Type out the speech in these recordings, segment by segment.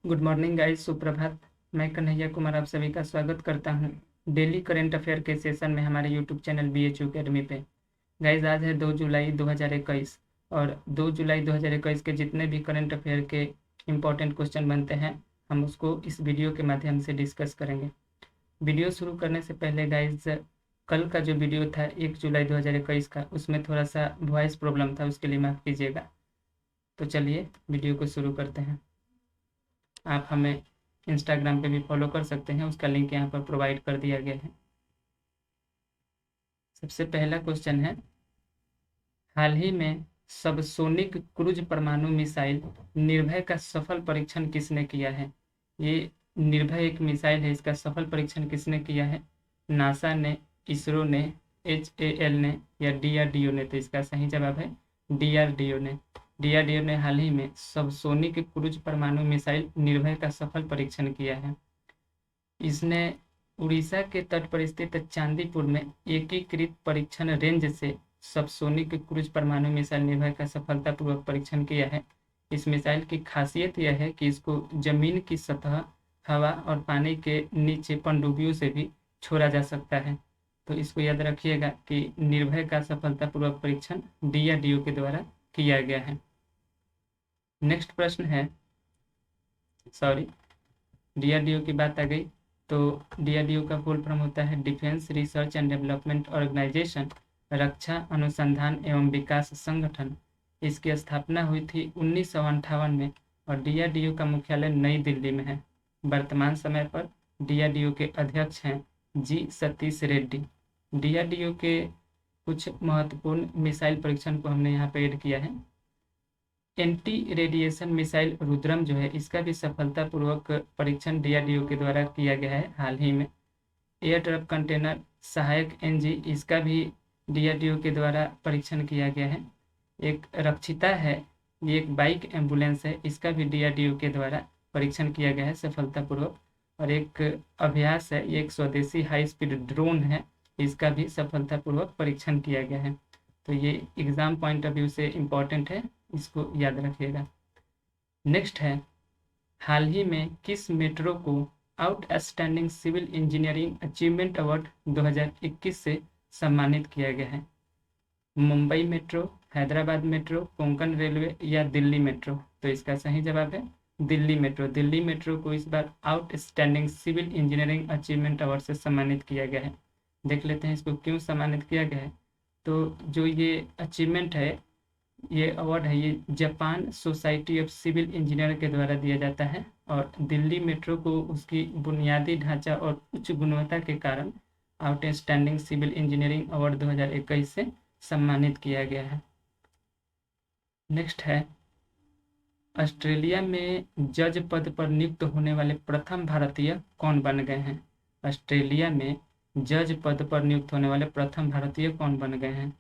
Good morning guys, सुप्रभात। मैं कन्हैया कुमार आप सभी का स्वागत करता हूं डेली करंट अफेयर के सेशन में हमारे यूट्यूब चैनल BHU अकेडमी पे। गाइस, आज है 2 जुलाई 2021 और 2 जुलाई 2021 के जितने भी करंट अफेयर के इम्पोर्टेंट क्वेश्चन बनते हैं हम उसको इस वीडियो के माध्यम से डिस्कस करेंगे। वीडियो शुरू करने से पहले गाइस, कल का जो वीडियो था 1 जुलाई 2021 का, उसमें थोड़ा सा वॉइस प्रॉब्लम था, उसके लिए माफ़ कीजिएगा। तो चलिए वीडियो को शुरू करते हैं। आप हमें इंस्टाग्राम पे भी फॉलो कर सकते हैं, उसका लिंक यहाँ पर प्रोवाइड कर दिया गया है। सबसे पहला क्वेश्चन है, हाल ही में सबसोनिक क्रूज परमाणु मिसाइल निर्भय का सफल परीक्षण किसने किया है? ये निर्भय एक मिसाइल है, इसका सफल परीक्षण किसने किया है? नासा ने, इसरो ने, HAL ने या DRDO ने? तो इसका सही जवाब है DRDO ने। DRDO ने हाल ही में सबसोनिक क्रूज परमाणु मिसाइल निर्भय का सफल परीक्षण किया है। इसने उड़ीसा के तट पर स्थित चांदीपुर में एकीकृत परीक्षण रेंज से सबसोनिक क्रूज परमाणु मिसाइल निर्भय का सफलतापूर्वक परीक्षण किया है। इस मिसाइल की खासियत यह है कि इसको जमीन की सतह, हवा और पानी के नीचे पनडुब्बियों से भी छोड़ा जा सकता है। तो इसको याद रखिएगा कि निर्भय का सफलतापूर्वक परीक्षण DRDO के द्वारा किया गया है। नेक्स्ट प्रश्न है, सॉरी, DRDO की बात आ गई तो DRDO का फुल फॉर्म होता है defence research and development organisation, रक्षा अनुसंधान एवं विकास संगठन। इसकी स्थापना हुई थी 1958 में और DRDO का मुख्यालय नई दिल्ली में है। वर्तमान समय पर DRDO के अध्यक्ष हैं G सतीश रेड्डी। DRDO के कुछ महत्वपूर्ण मिसाइल परीक्षण को हमने यहाँ पे ऐड किया है। एंटी रेडिएशन मिसाइल रुद्रम जो है, इसका भी सफलतापूर्वक परीक्षण DRDO के द्वारा किया गया है हाल ही में। एयर ड्रॉप कंटेनर सहायक NG, इसका भी DRDO के द्वारा परीक्षण किया गया है। एक रक्षिता है, ये एक बाइक एम्बुलेंस है, इसका भी DRDO के द्वारा परीक्षण किया गया है सफलतापूर्वक। और एक अभ्यास है, ये एक स्वदेशी हाई स्पीड ड्रोन है, इसका भी सफलतापूर्वक परीक्षण किया गया है। तो ये एग्जाम पॉइंट ऑफ व्यू से इम्पोर्टेंट है, इसको याद रखिएगा। नेक्स्ट है, हाल ही में किस मेट्रो को outstanding civil engineering achievement award 2021 से सम्मानित किया गया है? Mumbai metro, Hyderabad metro, Konkan railway या दिल्ली मेट्रो? तो इसका सही जवाब है दिल्ली मेट्रो। दिल्ली मेट्रो को इस बार outstanding civil engineering achievement award से सम्मानित किया गया है। देख लेते हैं इसको क्यों सम्मानित किया गया है। तो जो ये अचीवमेंट है, ये अवार्ड है, ये Japan society of civil engineer के द्वारा दिया जाता है और दिल्ली मेट्रो को उसकी बुनियादी ढांचा और उच्च गुणवत्ता के कारण आउटस्टैंडिंग सिविल इंजीनियरिंग अवार्ड 2021 से सम्मानित किया गया है। नेक्स्ट है, ऑस्ट्रेलिया में जज पद पर नियुक्त होने वाले प्रथम भारतीय कौन बन गए हैं? ऑस्ट्रेलिया में जज पद पर नियुक्त होने वाले प्रथम भारतीय कौन बन गए हैं?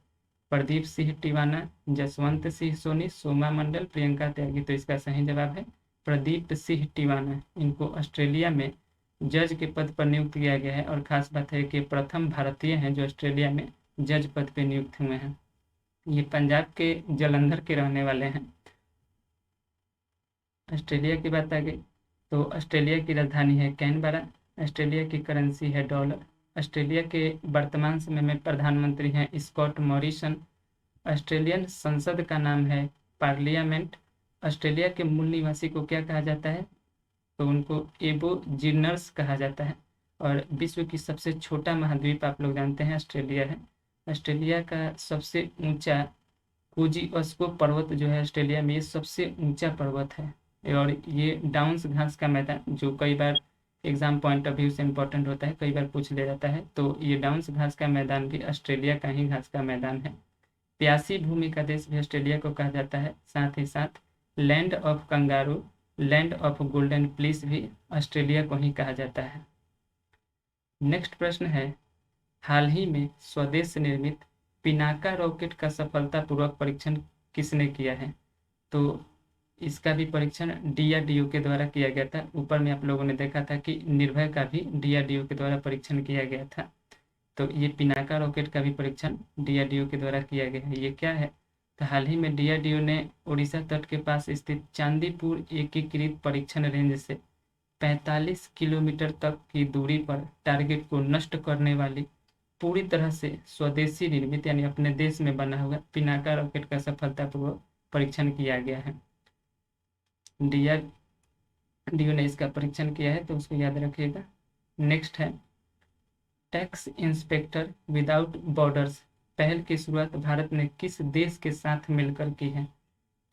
प्रदीप सिंह टिवाना, जसवंत सिंह सोनी, सोमा मंडल, प्रियंका त्यागी? तो इसका सही जवाब है प्रदीप सिंह टिवाना। इनको ऑस्ट्रेलिया में जज के पद पर नियुक्त किया गया है और खास बात है कि प्रथम भारतीय हैं जो ऑस्ट्रेलिया में जज पद पर नियुक्त हुए हैं। ये पंजाब के जलंधर के रहने वाले हैं। ऑस्ट्रेलिया की बात आ गई तो ऑस्ट्रेलिया की राजधानी है कैनबरा, ऑस्ट्रेलिया की करेंसी है डॉलर, ऑस्ट्रेलिया के वर्तमान समय में प्रधानमंत्री हैं स्कॉट मॉरिसन, ऑस्ट्रेलियन संसद का नाम है पार्लियामेंट, ऑस्ट्रेलिया के मूल निवासी को क्या कहा जाता है? तो उनको एबोजिनर्स कहा जाता है। और विश्व की सबसे छोटा महाद्वीप आप लोग जानते हैं ऑस्ट्रेलिया है। ऑस्ट्रेलिया का सबसे ऊंचा कोजिओस्को पर्वत जो है ऑस्ट्रेलिया में, ये सबसे ऊंचा पर्वत है और ये डाउन्स घास का मैदान, जो कई बार एग्जाम पॉइंट ऑफ व्यू से इम्पोर्टेंट होता है, कई बार पूछ लिया जाता है, तो ये डाउन्स घास का मैदान भी ऑस्ट्रेलिया का ही घास का मैदान है। प्यासी भूमि का देश भी ऑस्ट्रेलिया को कहा जाता है। साथ ही साथ land of kangaroo, land of golden please भी ऑस्ट्रेलिया को ही कहा जाता है। नेक्स्ट प्रश्न है, हाल ही में स्वदेश निर्मित पिनाका रॉकेट का सफलतापूर्वक परीक्षण किसने किया है? तो इसका भी परीक्षण DRDO के द्वारा किया गया था। ऊपर में आप लोगों ने देखा था कि निर्भय का भी DRDO के द्वारा परीक्षण किया गया था। तो ये पिनाका रॉकेट का भी परीक्षण DRDO के द्वारा किया गया है। ये क्या है? तो हाल ही में डीआरडीओ ने उड़ीसा तट के पास स्थित चांदीपुर एकीकृत परीक्षण रेंज से 45 किलोमीटर तक की दूरी पर टारगेट को नष्ट करने वाली पूरी तरह से स्वदेशी निर्मित यानी अपने देश में बना हुआ पिनाका रॉकेट का सफलतापूर्वक परीक्षण किया गया है। डीआरडीओ ने इसका परीक्षण किया है तो उसको याद रखिएगा। नेक्स्ट है टैक्स इंस्पेक्टर विदाउट बॉर्डर्स पहल की शुरुआत भारत ने किस देश के साथ मिलकर की है?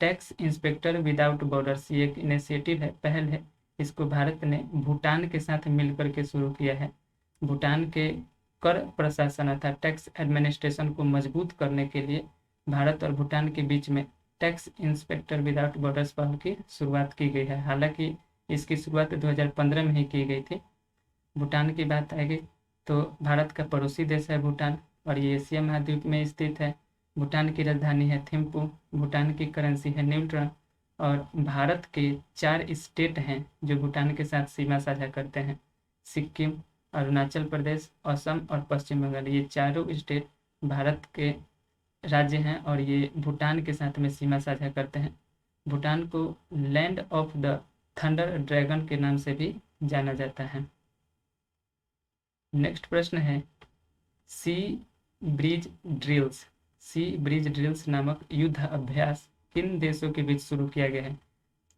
टैक्स इंस्पेक्टर विदाउट बॉर्डर्स ये एक इनिशिएटिव है, पहल है। इसको भारत ने भूटान के साथ मिलकर के शुरू किया है। भूटान के कर प्रशासन अर्थात टैक्स एडमिनिस्ट्रेशन को मजबूत करने के लिए भारत और भूटान के बीच में टैक्स इंस्पेक्टर विदाउट बॉर्डर्स पहल की शुरुआत की गई है। हालांकि इसकी शुरुआत 2015 में ही की गई थी। भूटान की बात आएगी तो भारत का पड़ोसी देश है भूटान और ये एशिया महाद्वीप में स्थित है। भूटान की राजधानी है थिम्पू। भूटान की करेंसी है न्यूट्रॉन और भारत के 4 स्टेट हैं जो भूटान के साथ सीमा साझा करते हैं। सिक्किम, अरुणाचल प्रदेश, असम और पश्चिम बंगाल, ये चारों स्टेट भारत के राज्य हैं और ये भूटान के साथ में सीमा साझा करते हैं। भूटान को land of the thunder dragon के नाम से भी जाना जाता है। नेक्स्ट प्रश्न है सी ब्रिज ड्रिल्स। सी ब्रिज ड्रिल्स नामक युद्ध अभ्यास किन देशों के बीच शुरू किया गया है?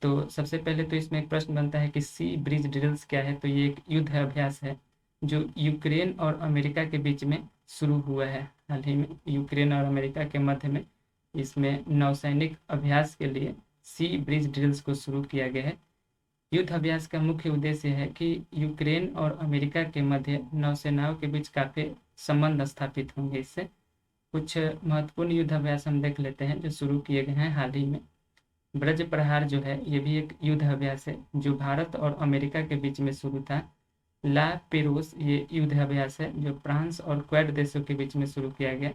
तो सबसे पहले तो इसमें एक प्रश्न बनता है कि सी ब्रिज ड्रिल्स क्या है? तो ये एक युद्ध अभ्यास है जो यूक्रेन और अमेरिका के बीच में शुरू हुआ है। हाल ही में यूक्रेन और अमेरिका के मध्य में इसमें नौसैनिक अभ्यास के लिए सी ब्रिज ड्रिल्स को शुरू किया गया है। युद्ध अभ्यास का मुख्य उद्देश्य है कि यूक्रेन और अमेरिका के मध्य नौसेनाओं के बीच काफी संबंध स्थापित होंगे। इससे कुछ महत्वपूर्ण युद्ध अभ्यास हम देख लेते हैं जो शुरू किए गए हैं हाल ही में। ब्रज प्रहार जो है ये भी एक युद्ध अभ्यास है जो भारत और अमेरिका के बीच में शुरू था। ला पेरोस ये युद्ध अभ्यास है जो फ्रांस और क्वेड देशों के बीच में शुरू किया गया।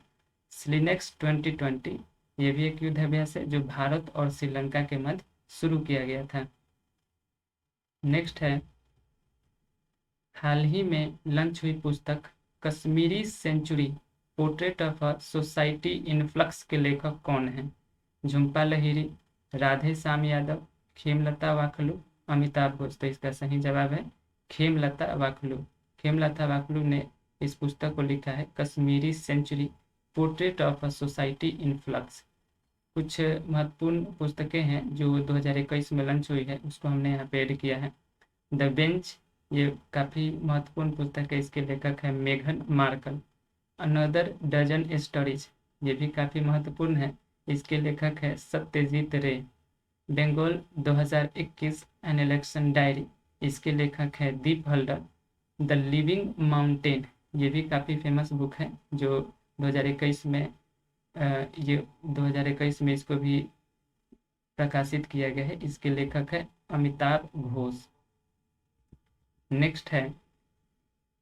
स्लिनेक्स 2020 ये भी एक युद्ध अभ्यास है जो भारत और श्रीलंका के मध्य शुरू किया गया था। नेक्स्ट है हाल ही में लॉन्च हुई पुस्तक Kashmiri century portrait of a society in flux के लेखक कौन हैं? झुम्पा लाहिरी, राधे श्याम यादव, खेमलता वाकलू, अमिताभ घोष। तो इसका सही जवाब है खेमलता वाकलू। खेमलता वाकलू ने इस पुस्तक को लिखा है Kashmiri century portrait of a society in flux. कुछ महत्वपूर्ण पुस्तकें हैं जो 2021 में लॉन्च हुई है उसको हमने यहाँ पे ऐड किया है। द बेंच ये काफ़ी महत्वपूर्ण पुस्तक है, इसके लेखक है मेघन मार्कल। अनदर डजन स्टोरीज ये भी काफ़ी महत्वपूर्ण है, इसके लेखक है सत्यजीत रे। बंगाल 2021 एन इलेक्शन डायरी इसके लेखक है दीप हल्डर। द लिविंग माउंटेन ये भी काफ़ी फेमस बुक है जो 2021 में ये 2021 में इसको भी प्रकाशित किया गया है, इसके लेखक है अमिताभ घोष। नेक्स्ट है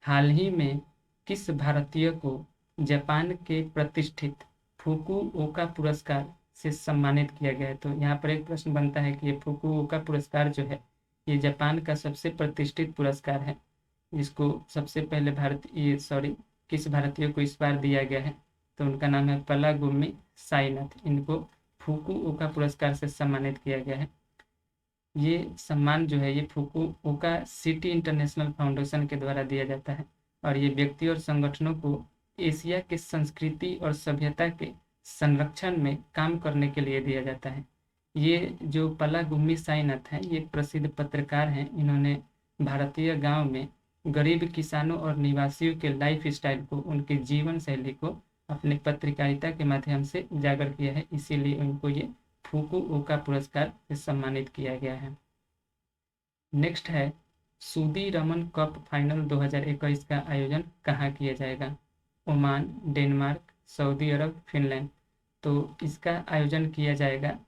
हाल ही में किस भारतीय को जापान के प्रतिष्ठित फुकुओका पुरस्कार से सम्मानित किया गया है? तो यहाँ पर एक प्रश्न बनता है कि ये फुकुओका पुरस्कार जो है ये जापान का सबसे प्रतिष्ठित पुरस्कार है, जिसको सबसे पहले किस भारतीय को इस बार दिया गया है? तो उनका नाम है पलागुमी साईनाथ। इनको फुकुओका पुरस्कार से सम्मानित किया गया है। ये सम्मान जो है ये फुकुओका सिटी इंटरनेशनल फाउंडेशन के द्वारा दिया जाता है और ये व्यक्ति और संगठनों को एशिया के संस्कृति और सभ्यता के संरक्षण में काम करने के लिए दिया जाता है। ये जो पलागुमी साईनाथ हैं ये एक प्रसिद्ध पत्रकार हैं। इन्होंने भारतीय गांव में गरीब किसानों और निवासियों के लाइफ स्टाइल को, उनके जीवन शैली को अपने पत्रकारिता के माध्यम से उजागर किया है, इसीलिए उनको ये फुकुओका पुरस्कार से सम्मानित किया गया है। नेक्स्ट है सूदी रमन कप फाइनल 2021 का आयोजन कहाँ किया जाएगा? ओमान, डेनमार्क, सऊदी अरब, फिनलैंड। तो इसका आयोजन किया जाएगा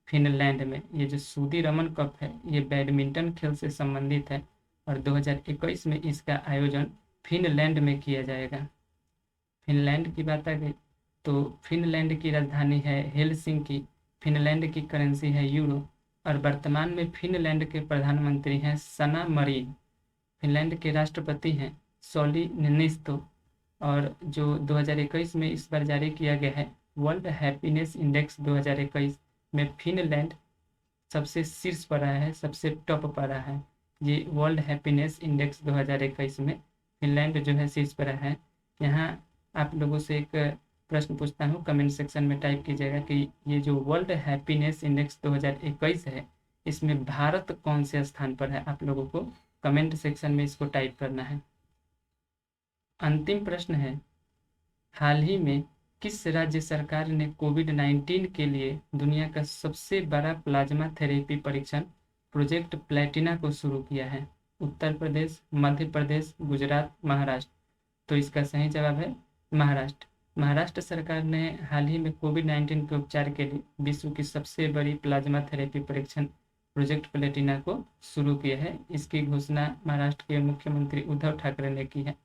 फिनलैंड में। ये जो सूदी रमन कप है ये बैडमिंटन खेल से संबंधित है और 2021 में इसका आयोजन फिनलैंड में किया जाएगा। फिनलैंड की बात आ गई तो फिनलैंड की राजधानी है हेलसिंकी। फिनलैंड की करेंसी है यूरो और वर्तमान में फिनलैंड के प्रधानमंत्री हैं सना मरीन। फिनलैंड के राष्ट्रपति हैं सॉली निनिस्तो और जो 2021 में इस बार जारी किया गया है वर्ल्ड हैप्पीनेस इंडेक्स 2021 में फिनलैंड सबसे शीर्ष पर आया है, सबसे टॉप पर आया है। ये वर्ल्ड हैप्पीनेस इंडेक्स 2021 में फिनलैंड जो है शीर्ष पर आया है। यहाँ आप लोगों से एक प्रश्न पूछता हूँ, कमेंट सेक्शन में टाइप कीजिएगा कि ये जो वर्ल्ड हैप्पीनेस इंडेक्स 2021 है, इसमें भारत कौन से स्थान पर है। आप लोगों को कमेंट सेक्शन में इसको टाइप करना है। अंतिम प्रश्न है, हाल ही में किस राज्य सरकार ने कोविड-19 के लिए दुनिया का सबसे बड़ा प्लाज्मा थेरेपी परीक्षण प्रोजेक्ट प्लेटिना को शुरू किया है? उत्तर प्रदेश, मध्य प्रदेश, गुजरात, महाराष्ट्र। तो इसका सही जवाब है महाराष्ट्र। महाराष्ट्र सरकार ने हाल ही में कोविड-19 के उपचार के लिए विश्व की सबसे बड़ी प्लाज्मा थेरेपी परीक्षण प्रोजेक्ट प्लेटिना को शुरू किया है। इसकी घोषणा महाराष्ट्र के मुख्यमंत्री उद्धव ठाकरे ने की है।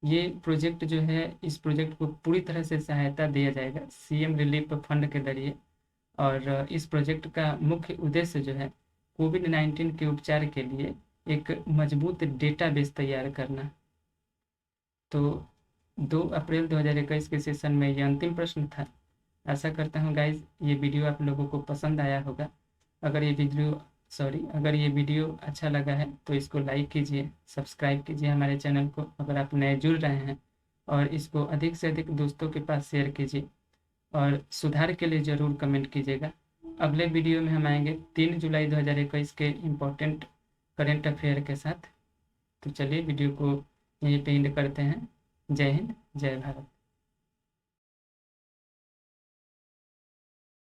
ये प्रोजेक्ट जो है, इस प्रोजेक्ट को पूरी तरह से सहायता दिया जाएगा सीएम रिलीफ फंड के जरिए। और इस प्रोजेक्ट का मुख्य उद्देश्य जो है, कोविड-19 के उपचार के लिए एक मजबूत डेटाबेस तैयार करना। तो 2 अप्रैल 2021 के सेशन में ये अंतिम प्रश्न था। आशा करता हूँ गाइज ये वीडियो आप लोगों को पसंद आया होगा। अगर ये वीडियो अच्छा लगा है तो इसको लाइक कीजिए, सब्सक्राइब कीजिए हमारे चैनल को अगर आप नए जुड़ रहे हैं, और इसको अधिक से अधिक दोस्तों के पास शेयर कीजिए, और सुधार के लिए ज़रूर कमेंट कीजिएगा। अगले वीडियो में हम आएंगे 3 जुलाई 2021 के इम्पोर्टेंट करेंट अफेयर के साथ। तो चलिए वीडियो को यहीं पे एंड करते हैं। जय हिंद, जय भारत।